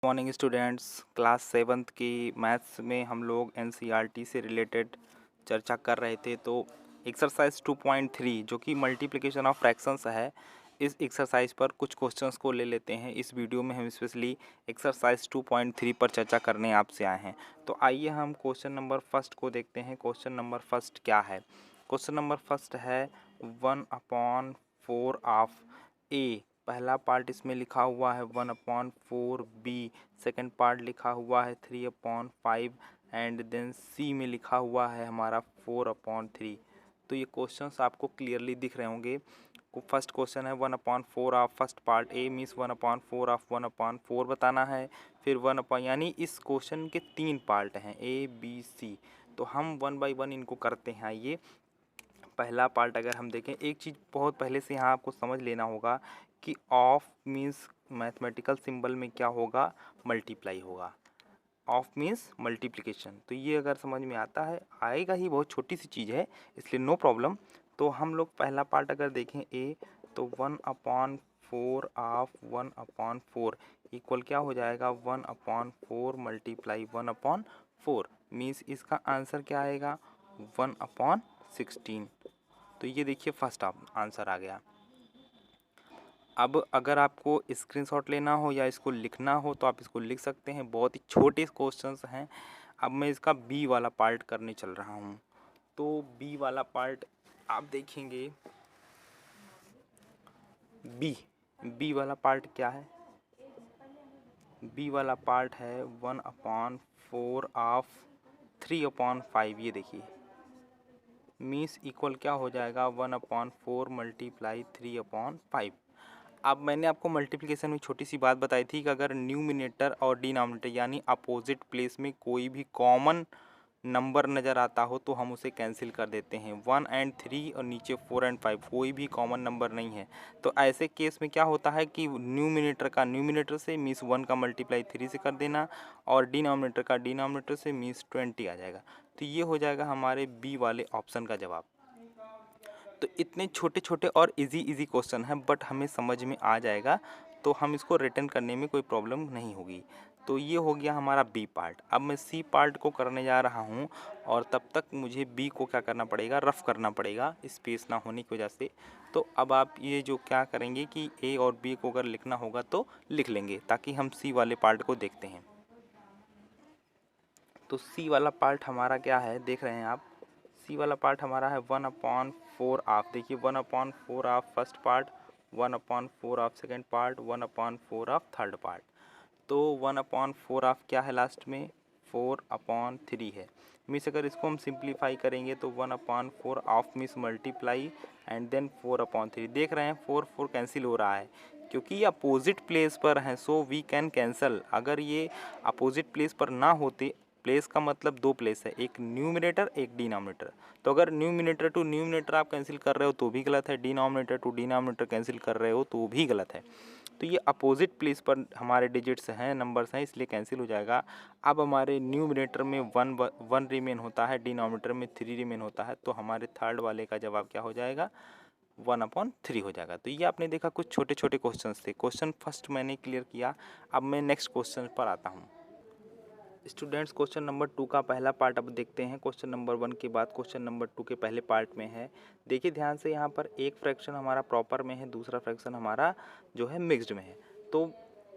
Morning students. Class seventh की maths में हम लोग एनसीईआरटी से रिलेटेड चर्चा कर रहे थे। तो एक्सरसाइज 2.3 जो कि मल्टीप्लिकेशन ऑफ फ्रैक्शंस है, इस एक्सरसाइज पर कुछ क्वेश्चंस को ले लेते हैं। इस वीडियो में हम स्पेशली एक्सरसाइज 2.3 पर चर्चा करने आपसे आए हैं। तो आइए हम क्वेश्चन नंबर फर्स्ट को देखते हैं। क्वेश्चन नंबर फर्स्ट क्या है? क्वेश्चन नंबर फर्स्ट है 1/4 ऑफ ए। पहला पार्ट इसमें लिखा हुआ है 1/4 बी। सेकेंड पार्ट लिखा हुआ है 3/5 एंड देन सी में लिखा हुआ है हमारा 4/3। तो ये क्वेश्चंस आपको क्लियरली दिख रहे होंगे। फर्स्ट क्वेश्चन है 1/4 of first part A means 1/4 of 1/4 बताना है। फिर यानी इस क्वेश्चन के 3 पार्ट हैं ए बी सी। तो हम 1 बाई 1 इनको करते हैं। ये पहला पार्ट अगर हम देखें, एक चीज़ बहुत पहले से यहाँ आपको समझ लेना होगा कि ऑफ मीन्स मैथमेटिकल सिंबल में क्या होगा, मल्टीप्लाई होगा। Of means multiplication. तो ये अगर समझ में आता है, आएगा ही, बहुत छोटी सी चीज़ है इसलिए नो प्रॉब्लम। तो हम लोग पहला पार्ट अगर देखें ए, तो 1/4 ऑफ 1/4 इक्वल क्या हो जाएगा 1/4 मल्टीप्लाई 1/4 मीन्स इसका आंसर क्या आएगा 1/16। तो ये देखिए फर्स्ट आंसर आ गया। अब अगर आपको स्क्रीनशॉट लेना हो या इसको लिखना हो तो आप इसको लिख सकते हैं, बहुत ही छोटे क्वेश्चंस हैं। अब मैं इसका बी वाला पार्ट करने चल रहा हूँ। तो बी वाला पार्ट आप देखेंगे, बी वाला पार्ट क्या है? बी वाला पार्ट है 1/4 ऑफ 3/5। ये देखिए मीन्स इक्वल क्या हो जाएगा 1/4 मल्टीप्लाई 3/5। अब मैंने आपको मल्टीप्लिकेशन में छोटी सी बात बताई थी कि अगर न्यूमिनेटर और डिनोमिनेटर यानी अपोजिट प्लेस में कोई भी कॉमन नंबर नज़र आता हो तो हम उसे कैंसिल कर देते हैं। 1 और 3 और नीचे 4 और 5 कोई भी कॉमन नंबर नहीं है। तो ऐसे केस में क्या होता है कि न्यूमिनेटर से मीन्स 1 का मल्टीप्लाई 3 से कर देना और डिनोमिनेटर का डिनोमिनेटर से मीन्स 20 आ जाएगा। तो ये हो जाएगा हमारे बी वाले ऑप्शन का जवाब। तो इतने छोटे छोटे और इजी क्वेश्चन हैं, बट हमें समझ में आ जाएगा तो हम इसको रिटर्न करने में कोई प्रॉब्लम नहीं होगी। तो ये हो गया हमारा बी पार्ट। अब मैं सी पार्ट को करने जा रहा हूँ और तब तक मुझे बी को क्या करना पड़ेगा, रफ करना पड़ेगा स्पेस ना होने की वजह से। तो अब आप ये जो क्या करेंगे कि ए और बी को अगर लिखना होगा तो लिख लेंगे, ताकि हम सी वाले पार्ट को देखते हैं। तो सी वाला पार्ट हमारा क्या है, देख रहे हैं आप। सी वाला पार्ट हमारा है 1/4 ऑफ, देखिए 1/4 of first part, 1/4 of second part, 1/4 of third part. तो 1/4 ऑफ क्या है लास्ट में 4/3 है। मीन्स अगर इसको हम सिंप्लीफाई करेंगे तो 1/4 of means multiply and then 4/3। देख रहे हैं 4 कैंसिल हो रहा है क्योंकि ये अपोजिट प्लेस पर हैं, सो वी कैन कैंसल। अगर ये अपोजिट प्लेस पर ना होते, प्लेस का मतलब 2 प्लेस है, एक न्यूमिनेटर एक डिनोमिनेटर। तो अगर न्यूमिनेटर टू न्यूमिनेटर आप कैंसिल कर रहे हो तो भी गलत है, डिनोमिनेटर टू डिनोमिनेटर कैंसिल कर रहे हो तो भी गलत है। तो ये अपोजिट प्लेस पर हमारे डिजिट्स हैं, नंबर्स हैं, इसलिए कैंसिल हो जाएगा। अब हमारे न्यूमिनेटर में 1 रिमेन होता है, डिनोमिनेटर में 3 रिमेन होता है। तो हमारे थर्ड वाले का जवाब क्या हो जाएगा 1/3 हो जाएगा। तो ये आपने देखा कुछ छोटे छोटे क्वेश्चन थे। क्वेश्चन फर्स्ट मैंने क्लियर किया। अब मैं नेक्स्ट क्वेश्चन पर आता हूँ। स्टूडेंट्स, क्वेश्चन नंबर 2 का पहला पार्ट अब देखते हैं। क्वेश्चन नंबर 1 के बाद क्वेश्चन नंबर 2 के पहले पार्ट में है। देखिए ध्यान से, यहाँ पर एक फ्रैक्शन हमारा प्रॉपर में है, दूसरा फ्रैक्शन हमारा जो है मिक्स्ड में है। तो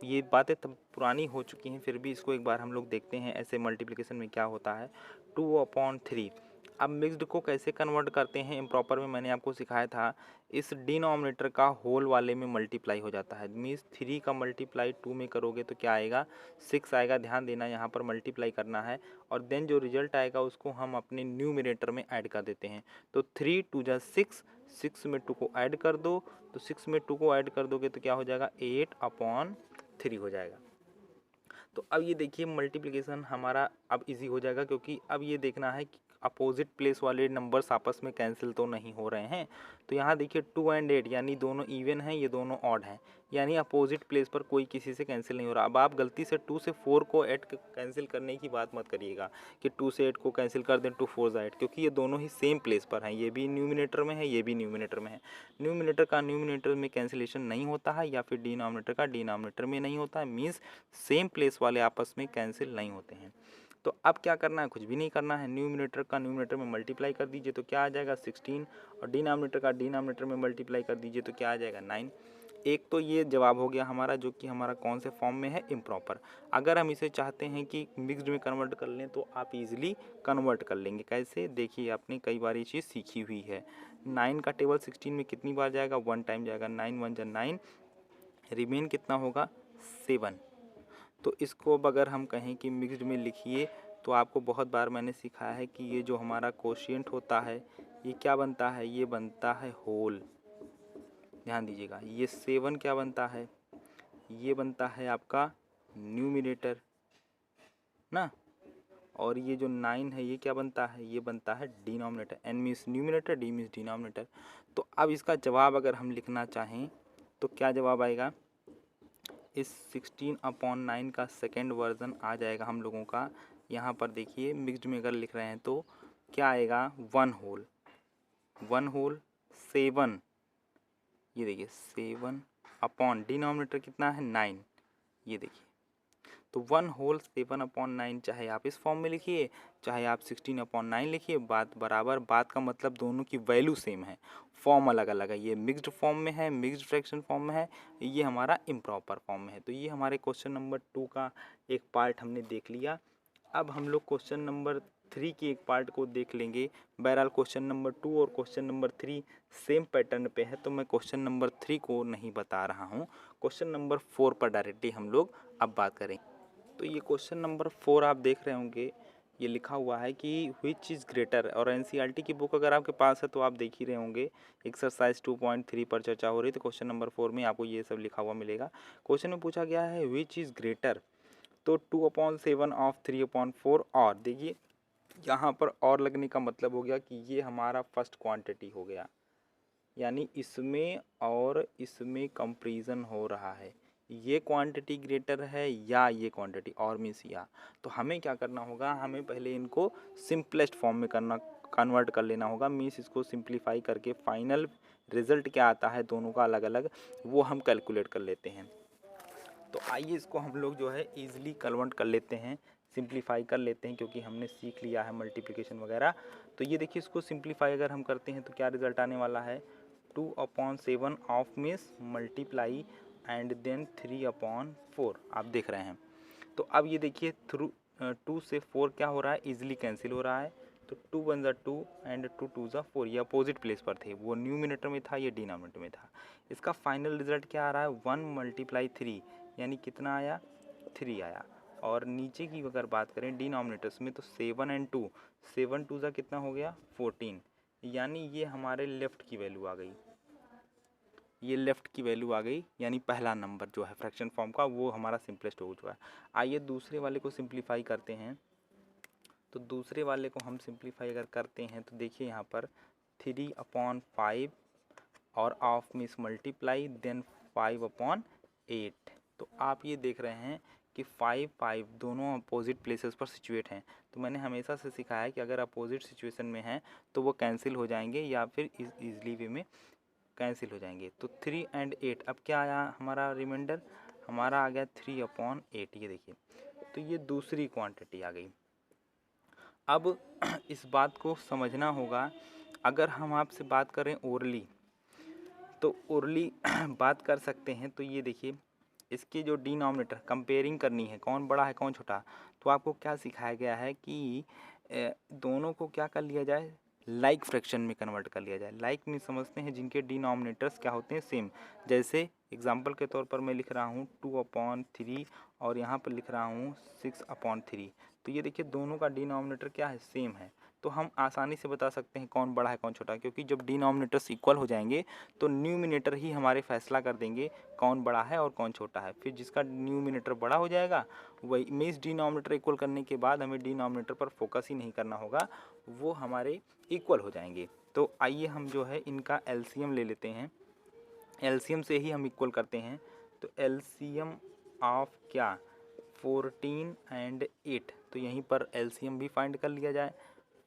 ये बातें तब पुरानी हो चुकी हैं, फिर भी इसको एक बार हम लोग देखते हैं ऐसे मल्टीप्लिकेशन में क्या होता है। 2/3। अब मिक्स्ड को कैसे कन्वर्ट करते हैं इम्प्रॉपर में मैंने आपको सिखाया था। इस डिनोमिनेटर का होल वाले में मल्टीप्लाई हो जाता है, मीन्स 3 का मल्टीप्लाई 2 में करोगे तो क्या आएगा 6 आएगा। ध्यान देना, यहाँ पर मल्टीप्लाई करना है और देन जो रिजल्ट आएगा उसको हम अपने न्यूमिनेटर में ऐड कर देते हैं। तो 3 2 जा 6, 6 में 2 को ऐड कर दो, तो 6 में 2 को ऐड कर दोगे तो क्या हो जाएगा 8/3 हो जाएगा। तो अब ये देखिए मल्टीप्लिकेशन हमारा अब इजी हो जाएगा, क्योंकि अब ये देखना है कि अपोजिट प्लेस वाले नंबर्स आपस में कैंसिल तो नहीं हो रहे हैं। तो यहाँ देखिए 2 एंड 8 यानी दोनों इवन हैं, ये दोनों ऑड हैं, यानी अपोजिट प्लेस पर कोई किसी से कैंसिल नहीं हो रहा। अब आप गलती से 2 से 4 को ऐड कैंसिल करने की बात मत करिएगा कि 2 से 8 को कैंसिल कर दें, 2 4 ज़ा 8, क्योंकि ये दोनों ही सेम प्लेस पर हैं, ये भी न्यूमिनेटर में है, ये भी न्यूमिनेटर में है। न्यूमिनेटर का न्यूमिनेटर में कैंसिलेशन नहीं होता है, या फिर डिनोमिनेटर का डिनोमिनेटर में नहीं होता है, मीन्स सेम प्लेस वाले आपस में कैंसिल नहीं होते हैं। तो अब क्या करना है, कुछ भी नहीं करना है, न्यूमिनेटर का न्यूमिनेटर में मल्टीप्लाई कर दीजिए तो क्या आ जाएगा 16, और डिनोमिनेटर का डिनोमिनेटर में मल्टीप्लाई कर दीजिए तो क्या आ जाएगा 9। एक तो ये जवाब हो गया हमारा, जो कि हमारा कौन से फॉर्म में है, इम्प्रॉपर। अगर हम इसे चाहते हैं कि मिक्स्ड में कन्वर्ट कर लें तो आप इजीली कन्वर्ट कर लेंगे। कैसे, देखिए आपने कई बार ये चीज़ सीखी हुई है। 9 का टेबल 16 में कितनी बार जाएगा, 1 टाइम जाएगा, 9 1 जा 9, रिमेन कितना होगा 7। तो इसको अब अगर हम कहें कि मिक्स्ड में लिखिए तो आपको बहुत बार मैंने सिखाया है कि ये जो हमारा कोशिएंट होता है ये क्या बनता है, ये बनता है होल। ध्यान दीजिएगा, ये 7 क्या बनता है, ये बनता है आपका न्यूमिनेटर ना, और ये जो 9 है ये क्या बनता है, ये बनता है denominator. N means numerator, D means denominator. तो अब इसका जवाब अगर हम लिखना चाहें तो क्या जवाब आएगा, इस 16/9 का सेकेंड वर्जन आ जाएगा हम लोगों का। यहाँ पर देखिए मिक्स्ड में अगर लिख रहे हैं तो क्या आएगा, 1 होल 7, ये देखिए 7 अपॉन डिनोमिनेटर कितना है 9, ये देखिए। तो 1 होल 7/9, चाहे आप इस फॉर्म में लिखिए चाहे आप 16/9 लिखिए, बात बराबर। बात का मतलब दोनों की वैल्यू सेम है, फॉर्म अलग अलग है। ये मिक्स्ड फॉर्म में है, मिक्स्ड फ्रैक्शन फॉर्म में है, ये हमारा इम्प्रॉपर फॉर्म में है। तो ये हमारे क्वेश्चन नंबर 2 का एक पार्ट हमने देख लिया। अब हम लोग क्वेश्चन नंबर 3 की एक पार्ट को देख लेंगे। बहरहाल क्वेश्चन नंबर 2 और क्वेश्चन नंबर 3 सेम पैटर्न पे है, तो मैं क्वेश्चन नंबर 3 को नहीं बता रहा हूँ। क्वेश्चन नंबर 4 पर डायरेक्टली हम लोग अब बात करें। तो ये क्वेश्चन नंबर 4 आप देख रहे होंगे, ये लिखा हुआ है कि विच इज़ ग्रेटर, और एनसीईआरटी की बुक अगर आपके पास है तो आप देख ही रहे होंगे, एक्सरसाइज 2.3 पर चर्चा हो रही। तो क्वेश्चन नंबर 4 में आपको ये सब लिखा हुआ मिलेगा। क्वेश्चन में पूछा गया है विच इज़ ग्रेटर, तो 2/7 ऑफ 3/4, और देखिए यहाँ पर और लगने का मतलब हो गया कि ये हमारा फर्स्ट क्वांटिटी हो गया, यानी इसमें और इसमें कंपैरिजन हो रहा है, ये क्वांटिटी ग्रेटर है या ये क्वांटिटी, और मीन्स या। तो हमें क्या करना होगा, हमें पहले इनको सिंपलेस्ट फॉर्म में कन्वर्ट कर लेना होगा, मीन्स इसको सिंप्लीफाई करके फाइनल रिजल्ट क्या आता है दोनों का अलग अलग, वो हम कैलकुलेट कर लेते हैं। तो आइए इसको हम लोग जो है ईजिली कन्वर्ट कर लेते हैं, सिंप्लीफाई कर लेते हैं, क्योंकि हमने सीख लिया है मल्टीप्लिकेशन वगैरह। तो ये देखिए इसको सिंप्लीफाई अगर हम करते हैं तो क्या रिजल्ट आने वाला है, 2/7 of means multiply and then 3/4 आप देख रहे हैं। तो अब ये देखिए 2 से 4 क्या हो रहा है, ईजिली कैंसिल हो रहा है। तो 2 1 ज़ा 2 एंड 2 2 ज़ा 4, ये अपोजिट प्लेस पर थे, वो न्यूमिनेटर में था, ये डिनोमिनेटर में था। इसका फाइनल रिजल्ट क्या आ रहा है, 1 × 3, यानी कितना आया 3 आया। और नीचे की अगर बात करें डिनोमिनेटर्स में तो 7 एंड 2, 7 2 ज़ा कितना हो गया 14, यानी ये हमारे लेफ़्ट की वैल्यू आ गई, ये लेफ़्ट की वैल्यू आ गई, यानी पहला नंबर जो है फ्रैक्शन फॉर्म का वो हमारा सिंपलेस्ट हो चुका है। आइए दूसरे वाले को सिंप्लीफाई करते हैं। तो दूसरे वाले को हम सिंप्लीफाई अगर करते हैं तो देखिए यहाँ पर 3/5 और ऑफ मीन्स मल्टीप्लाई देन 5/8। तो आप ये देख रहे हैं कि 5 5 दोनों अपोजिट प्लेसेस पर सिचुएट हैं। तो मैंने हमेशा से सिखाया है कि अगर अपोजिट सिचुएशन में हैं तो वो कैंसिल हो जाएंगे या फिर ईजिली वे में कैंसिल हो जाएंगे। तो 3 एंड 8, अब क्या आया हमारा रिमाइंडर, हमारा आ गया 3/8, ये देखिए। तो ये दूसरी क्वांटिटी आ गई। अब इस बात को समझना होगा, अगर हम आपसे बात करें ओरली तो ओरली बात कर सकते हैं। तो ये देखिए इसके जो डिनोमिनेटर कंपेयरिंग करनी है, कौन बड़ा है कौन छोटा, तो आपको क्या सिखाया गया है कि दोनों को क्या कर लिया जाए, लाइक फ्रैक्शन में कन्वर्ट कर लिया जाए। लाइक में समझते हैं जिनके डिनोमिनेटर्स क्या होते हैं सेम। जैसे एग्जांपल के तौर पर मैं लिख रहा हूँ 2/3 और यहाँ पर लिख रहा हूँ 6/3। तो ये देखिए दोनों का डिनोमिनेटर क्या है, सेम है। तो हम आसानी से बता सकते हैं कौन बड़ा है कौन छोटा है, क्योंकि जब डिनोमिनेटर्स इक्वल हो जाएंगे तो न्यूमिनेटर ही हमारे फैसला कर देंगे कौन बड़ा है और कौन छोटा है। फिर जिसका न्यूमिनेटर बड़ा हो जाएगा वही मीन्स डिनोमिनेटर इक्वल करने के बाद हमें डिनोमिनेटर पर फोकस ही नहीं करना होगा, वो हमारे इक्वल हो जाएंगे। तो आइए हम जो है इनका एलसीएम ले लेते हैं, एलसीएम से ही हम इक्वल करते हैं। तो एलसीएम ऑफ क्या 14 एंड 8, तो यहीं पर एलसीएम भी फाइंड कर लिया जाए।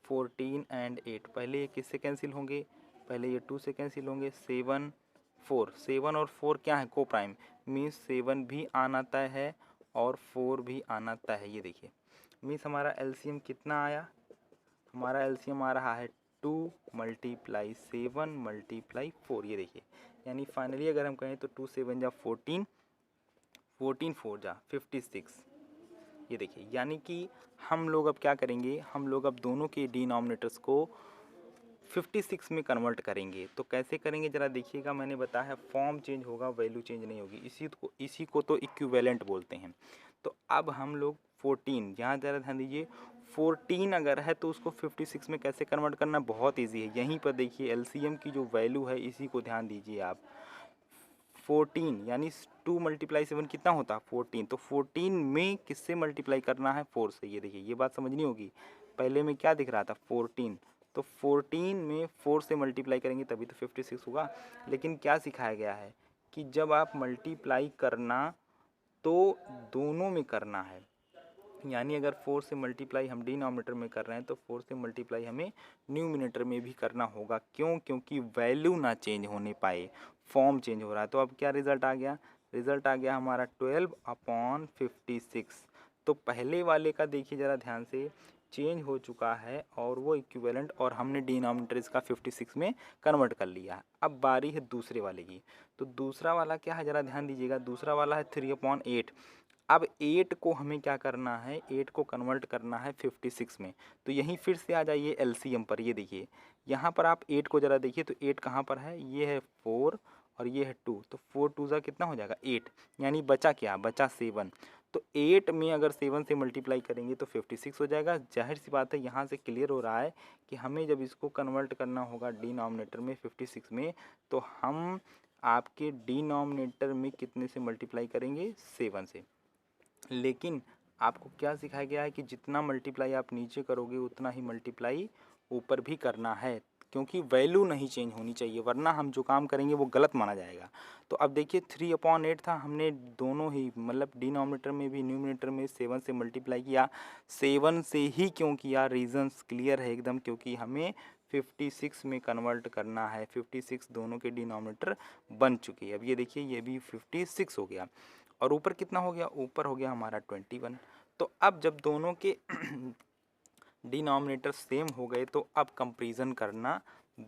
14 एंड 8 पहले ये किससे कैंसिल होंगे, पहले ये 2 से कैंसिल होंगे। 7 4, 7 और 4 क्या है को प्राइम, मीन्स 7 भी आना तय है और 4 भी आना तय है। ये देखिए मीन्स हमारा एलसीएम कितना आया, हमारा एलसीएम आ रहा है 2 मल्टीप्लाई 7 मल्टीप्लाई 4। ये देखिए यानी फाइनली अगर हम कहें तो 2 7 जा 14, 14 4 जा 56। ये देखिए यानी कि हम लोग अब क्या करेंगे, हम लोग अब दोनों के डिनोमिनेटर्स को 56 में कन्वर्ट करेंगे। तो कैसे करेंगे ज़रा देखिएगा, मैंने बताया है फॉर्म चेंज होगा वैल्यू चेंज नहीं होगी, इसी को तो इक्विवेलेंट बोलते हैं। तो अब हम लोग 14, यहाँ ज़रा ध्यान दीजिए 14 अगर है तो उसको 56 में कैसे कन्वर्ट करना बहुत ईजी है। यहीं पर देखिए एलसीएम की जो वैल्यू है इसी को ध्यान दीजिए आप। 14 यानी 2 मल्टीप्लाई 7 कितना होता है 14, तो 14 में किससे मल्टीप्लाई करना है 4 से। ये देखिए ये बात समझनी होगी, पहले में क्या दिख रहा था 14, तो 14 में 4 से मल्टीप्लाई करेंगे तभी तो 56 होगा। लेकिन क्या सिखाया गया है कि जब आप मल्टीप्लाई करना तो दोनों में करना है, यानी अगर 4 से मल्टीप्लाई हम डिनोमिनेटर में कर रहे हैं तो 4 से मल्टीप्लाई हमें न्यूमिनेटर में भी करना होगा। क्यों, क्योंकि वैल्यू ना चेंज होने पाए, फॉर्म चेंज हो रहा है। तो अब क्या रिज़ल्ट आ गया, रिज़ल्ट आ गया हमारा 12/56। तो पहले वाले का देखिए ज़रा ध्यान से चेंज हो चुका है और वो इक्विवेलेंट, और हमने डिनोमिनेटर इसका 56 में कन्वर्ट कर लिया। अब बारी है दूसरे वाले की। तो दूसरा वाला क्या है ज़रा ध्यान दीजिएगा, दूसरा वाला है 3/8। अब 8 को हमें क्या करना है, 8 को कन्वर्ट करना है 56 में। तो यहीं फिर से आ जाइए एलसीएम पर। ये देखिए यहाँ पर आप 8 को ज़रा देखिए तो 8 कहाँ पर है, ये है 4 और ये है 2, तो 4 2 ज़ा कितना हो जाएगा 8, यानी बचा क्या, बचा 7। तो 8 में अगर 7 से मल्टीप्लाई करेंगे तो 56 हो जाएगा। जाहिर सी बात है यहाँ से क्लियर हो रहा है कि हमें जब इसको कन्वर्ट करना होगा डिनोमिनेटर में 56 में, तो हम आपके डिनोमिनेटर में कितने से मल्टीप्लाई करेंगे 7 से। लेकिन आपको क्या सिखाया गया है कि जितना मल्टीप्लाई आप नीचे करोगे उतना ही मल्टीप्लाई ऊपर भी करना है, क्योंकि वैल्यू नहीं चेंज होनी चाहिए, वरना हम जो काम करेंगे वो गलत माना जाएगा। तो अब देखिए 3/8 था, हमने दोनों ही मतलब डिनोमिनेटर में भी न्यूमिनेटर में 7 से मल्टीप्लाई किया। 7 से ही क्यों किया, रीजंस क्लियर है एकदम, क्योंकि हमें 56 में कन्वर्ट करना है। 56 दोनों के डिनोमिनेटर बन चुके हैं। अब ये देखिए ये भी 56 हो गया और ऊपर कितना हो गया, ऊपर हो गया हमारा 21। तो अब जब दोनों के डिनोमिनेटर सेम हो गए तो अब कंपैरिजन करना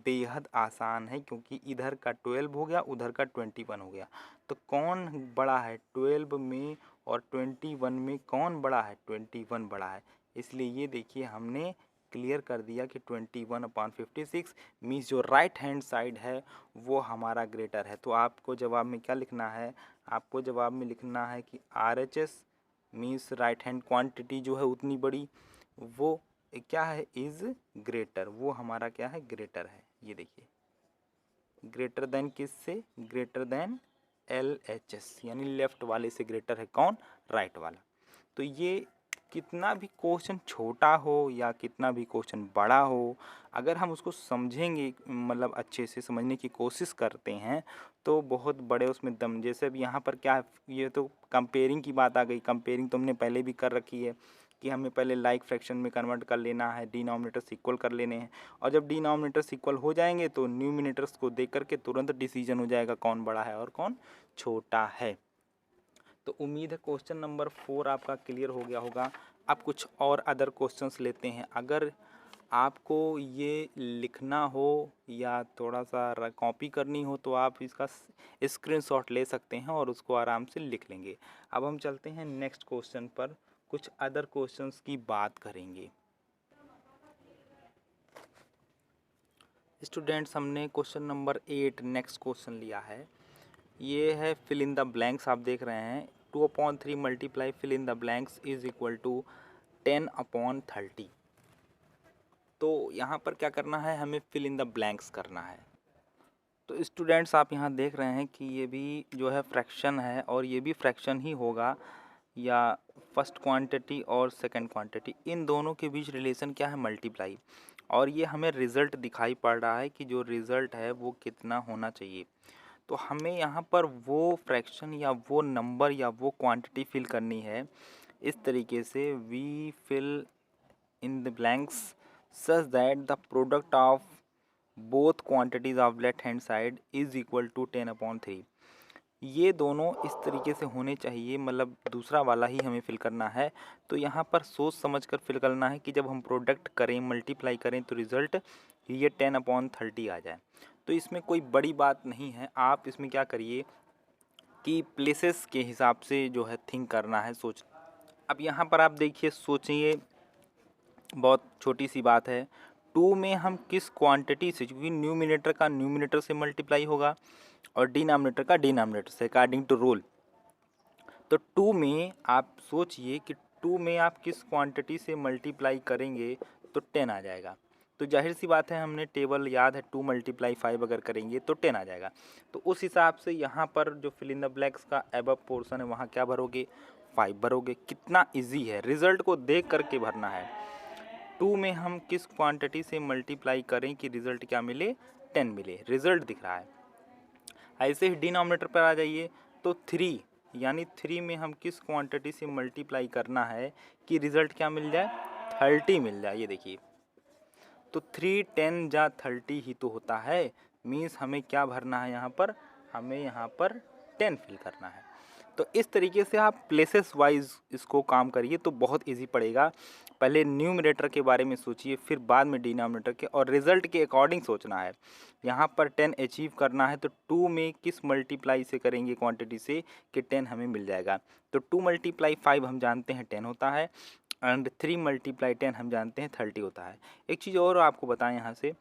बेहद आसान है, क्योंकि इधर का 12 हो गया उधर का 21 हो गया। तो कौन बड़ा है 12 में और 21 में, कौन बड़ा है 21 बड़ा है। इसलिए ये देखिए हमने क्लियर कर दिया कि 21/56 मीन्स जो राइट हैंड साइड है वो हमारा ग्रेटर है। तो आपको जवाब में क्या लिखना है, आपको जवाब में लिखना है कि RHS means right hand quantity जो है उतनी बड़ी, वो क्या है इज़ ग्रेटर, वो हमारा क्या है ग्रेटर है। ये देखिए ग्रेटर देन किससे, ग्रेटर देन LHS, यानी लेफ्ट वाले से ग्रेटर है कौन, राइट वाला। तो ये कितना भी क्वेश्चन छोटा हो या कितना भी क्वेश्चन बड़ा हो, अगर हम उसको समझेंगे मतलब अच्छे से समझने की कोशिश करते हैं तो बहुत बड़े उसमें दम। जैसे अब यहाँ पर क्या है, ये तो कंपेयरिंग की बात आ गई। कंपेयरिंग तो हमने पहले भी कर रखी है कि हमें पहले लाइक फ्रैक्शन में कन्वर्ट कर लेना है, डिनोमिनेटर्स इक्वल कर लेने हैं, और जब डिनोमिनेटर्स इक्वल हो जाएंगे तो न्यूमिनेटर्स को देख करके तुरंत डिसीजन हो जाएगा कौन बड़ा है और कौन छोटा है। तो उम्मीद है क्वेश्चन नंबर 4 आपका क्लियर हो गया होगा। अब कुछ और अदर क्वेश्चंस लेते हैं। अगर आपको ये लिखना हो या थोड़ा सा कॉपी करनी हो तो आप इसका स्क्रीनशॉट ले सकते हैं और उसको आराम से लिख लेंगे। अब हम चलते हैं नेक्स्ट क्वेश्चन पर, कुछ अदर क्वेश्चंस की बात करेंगे। स्टूडेंट्स हमने क्वेश्चन नंबर 8 नेक्स्ट क्वेश्चन लिया है। ये है फिल इन द ब्लैंक्स। आप देख रहे हैं 2/3 multiply fill in the blanks is equal to 10/30। तो यहाँ पर क्या करना है, हमें फिल इन द ब्लैंक्स करना है। तो स्टूडेंट्स आप यहाँ देख रहे हैं कि ये भी जो है फ्रैक्शन है और ये भी फ्रैक्शन ही होगा, या फर्स्ट क्वांटिटी और सेकंड क्वांटिटी, इन दोनों के बीच रिलेशन क्या है, मल्टीप्लाई। और ये हमें रिज़ल्ट दिखाई पड़ रहा है कि जो रिज़ल्ट है वो कितना होना चाहिए। तो हमें यहाँ पर वो फ्रैक्शन या वो नंबर या वो क्वांटिटी फिल करनी है इस तरीके से, we fill in the blanks such that the product of both quantities of left hand side is equal to 10/3। ये दोनों इस तरीके से होने चाहिए, मतलब दूसरा वाला ही हमें फिल करना है। तो यहाँ पर सोच समझ कर फिल करना है कि जब हम प्रोडक्ट करें, मल्टीप्लाई करें, तो रिज़ल्ट ये 10/30 आ जाए। तो इसमें कोई बड़ी बात नहीं है। आप इसमें क्या करिए कि प्लेसेस के हिसाब से जो है थिंक करना है, सोच। अब यहाँ पर आप देखिए, सोचिए, बहुत छोटी सी बात है। 2 में हम किस क्वांटिटी से, क्योंकि न्यूमिनेटर का न्यूमिनेटर से मल्टीप्लाई होगा और डिनोमिनेटर का डिनोमिनेटर से, अकॉर्डिंग टू रूल। तो 2 में आप सोचिए कि 2 में आप किस क्वांटिटी से मल्टीप्लाई करेंगे तो 10 आ जाएगा। तो जाहिर सी बात है, हमने टेबल याद है, 2 × 5 अगर करेंगे तो 10 आ जाएगा। तो उस हिसाब से यहाँ पर जो फिल इन द ब्लैंक्स का अबव पोर्शन है वहाँ क्या भरोगे, 5 भरोगे। कितना ईजी है, रिजल्ट को देख करके भरना है। 2 में हम किस क्वांटिटी से मल्टीप्लाई करें कि रिजल्ट क्या मिले, 10 मिले, रिजल्ट दिख रहा है। ऐसे ही डिनोमिनेटर पर आ जाइए, तो 3 यानी 3 में हम किस क्वांटिटी से मल्टीप्लाई करना है कि रिजल्ट क्या मिल जाए, 30 मिल जाए। ये देखिए, तो 3 10 जा 30 ही तो होता है। मीन्स हमें क्या भरना है यहाँ पर, हमें यहाँ पर 10 फिल करना है। तो इस तरीके से आप प्लेसेस वाइज इसको काम करिए तो बहुत इजी पड़ेगा। पहले न्यूमरेटर के बारे में सोचिए, फिर बाद में डिनोमिनेटर के, और रिजल्ट के अकॉर्डिंग सोचना है। यहाँ पर 10 अचीव करना है तो 2 में किस मल्टीप्लाई से करेंगे क्वांटिटी से कि 10 हमें मिल जाएगा। तो 2 × 5 हम जानते हैं 10 होता है, एंड 3 × 10 हम जानते हैं 30 होता है। एक चीज़ और आपको बताएं यहाँ से,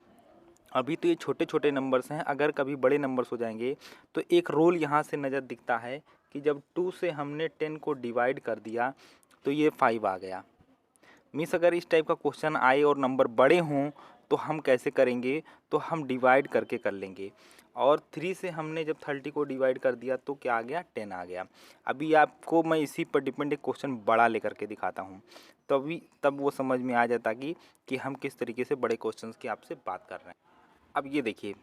अभी तो ये छोटे छोटे नंबर्स हैं, अगर कभी बड़े नंबर्स हो जाएंगे तो एक रूल यहाँ से नज़र दिखता है कि जब 2 से हमने 10 को डिवाइड कर दिया तो ये 5 आ गया। मीन्स अगर इस टाइप का क्वेश्चन आए और नंबर बड़े हों तो हम कैसे करेंगे, तो हम डिवाइड करके कर लेंगे। और 3 से हमने जब 30 को डिवाइड कर दिया तो क्या आ गया, 10 आ गया। अभी आपको मैं इसी पर डिपेंड एक क्वेश्चन बड़ा लेकर के दिखाता हूँ, तब वो समझ में आ जाता कि हम किस तरीके से बड़े क्वेश्चन की आपसे बात कर रहे हैं। अब ये देखिए,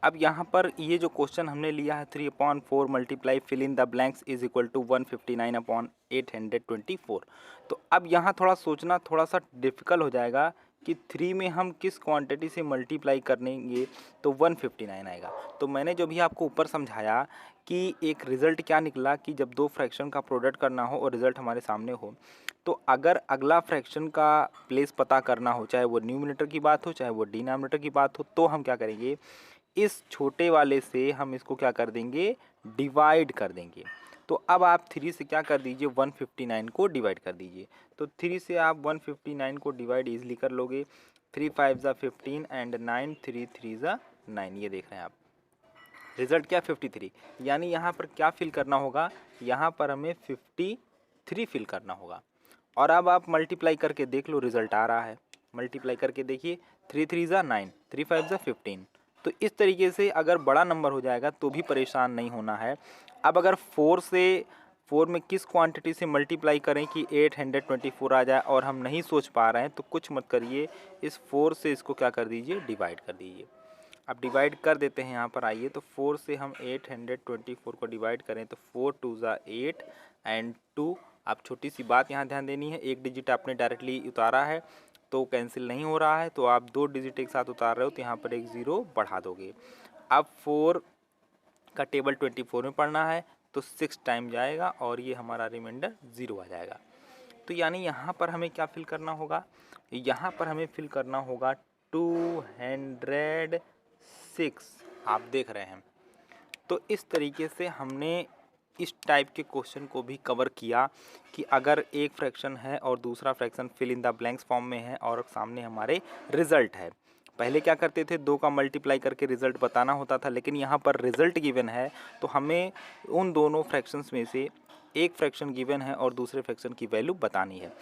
अब यहाँ पर ये जो क्वेश्चन हमने लिया है 3/4 multiply fill in the blanks is equal to 159/824। तो अब यहाँ थोड़ा सोचना थोड़ा सा डिफ़िकल्ट हो जाएगा कि 3 में हम किस क्वांटिटी से मल्टीप्लाई करेंगे तो 159 आएगा। तो मैंने जो भी आपको ऊपर समझाया कि एक रिज़ल्ट क्या निकला कि जब दो फ्रैक्शन का प्रोडक्ट करना हो और रिज़ल्ट हमारे सामने हो, तो अगर अगला फ्रैक्शन का प्लेस पता करना हो, चाहे वो न्यूमिनेटर की बात हो चाहे वो डिनोमिनेटर की बात हो, तो हम क्या करेंगे, इस छोटे वाले से हम इसको क्या कर देंगे, डिवाइड कर देंगे। तो अब आप 3 से क्या कर दीजिए, 159 को डिवाइड कर दीजिए। तो 3 से आप 159 को डिवाइड ईजिली कर लोगे। 3 5 ज़ा 15 एंड 9 3 3 ज़ा 9। ये देख रहे हैं आप, रिजल्ट क्या, 53। यानी यहाँ पर क्या फिल करना होगा, यहाँ पर हमें 53 फिल करना होगा। और अब आप मल्टीप्लाई करके देख लो, रिजल्ट आ रहा है। मल्टीप्लाई करके देखिए, 3 3 ज़ा 9, 3 5 ज़ा 15। तो इस तरीके से अगर बड़ा नंबर हो जाएगा तो भी परेशान नहीं होना है। अब अगर 4 में किस क्वांटिटी से मल्टीप्लाई करें कि 824 आ जाए और हम नहीं सोच पा रहे हैं, तो कुछ मत करिए, इस 4 से इसको क्या कर दीजिए, डिवाइड कर दीजिए। अब डिवाइड कर देते हैं यहाँ पर, आइए। तो 4 से हम 824 को डिवाइड करें तो 4 2 ज़ा 8 एंड 2। आप छोटी सी बात यहाँ ध्यान देनी है, एक डिजिट आपने डायरेक्टली उतारा है तो कैंसिल नहीं हो रहा है, तो आप 2 डिजिट एक साथ उतार रहे हो तो यहाँ पर एक 0 बढ़ा दोगे। अब 4 का टेबल 24 में पढ़ना है तो 6 टाइम जाएगा और ये हमारा रिमाइंडर 0 आ जाएगा। तो यानी यहाँ पर हमें क्या फिल करना होगा, यहाँ पर हमें फिल करना होगा 206। आप देख रहे हैं। तो इस तरीके से हमने इस टाइप के क्वेश्चन को भी कवर किया कि अगर एक फ्रैक्शन है और दूसरा fraction fill in the blanks form में है और सामने हमारे रिजल्ट है। पहले क्या करते थे, 2 का मल्टीप्लाई करके रिजल्ट बताना होता था, लेकिन यहाँ पर रिजल्ट गिवन है तो हमें उन दोनों फ्रैक्शंस में से एक फ्रैक्शन गिवन है और दूसरे फ्रैक्शन की वैल्यू बतानी है।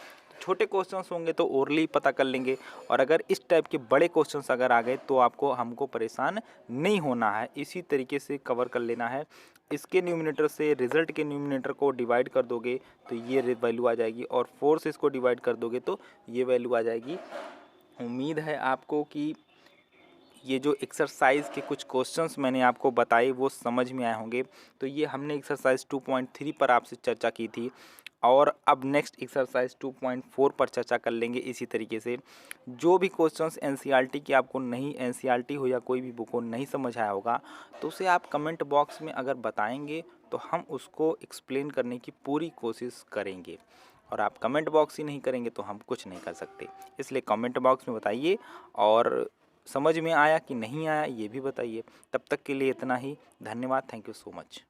छोटे क्वेश्चंस होंगे तो ओरली पता कर लेंगे, और अगर इस टाइप के बड़े क्वेश्चंस अगर आ गए तो आपको हमको परेशान नहीं होना है, इसी तरीके से कवर कर लेना है। इसके न्यूमिनेटर से रिजल्ट के न्यूमिनेटर को डिवाइड कर दोगे तो ये वैल्यू आ जाएगी, और 4 से इसको डिवाइड कर दोगे तो ये वैल्यू आ जाएगी। उम्मीद है आपको कि ये जो एक्सरसाइज के कुछ क्वेश्चंस मैंने आपको बताए वो समझ में आए होंगे। तो ये हमने एक्सरसाइज 2.3 पर आपसे चर्चा की थी, और अब नेक्स्ट एक्सरसाइज 2.4 पर चर्चा कर लेंगे। इसी तरीके से जो भी क्वेश्चंस एनसीईआरटी की आपको नहीं, एनसीईआरटी हो या कोई भी बुक हो, नहीं समझ आया होगा तो उसे आप कमेंट बॉक्स में अगर बताएंगे तो हम उसको एक्सप्लेन करने की पूरी कोशिश करेंगे, और आप कमेंट बॉक्स ही नहीं करेंगे तो हम कुछ नहीं कर सकते। इसलिए कमेंट बॉक्स में बताइए, और समझ में आया कि नहीं आया ये भी बताइए। तब तक के लिए इतना ही, धन्यवाद, थैंक यू सो मच।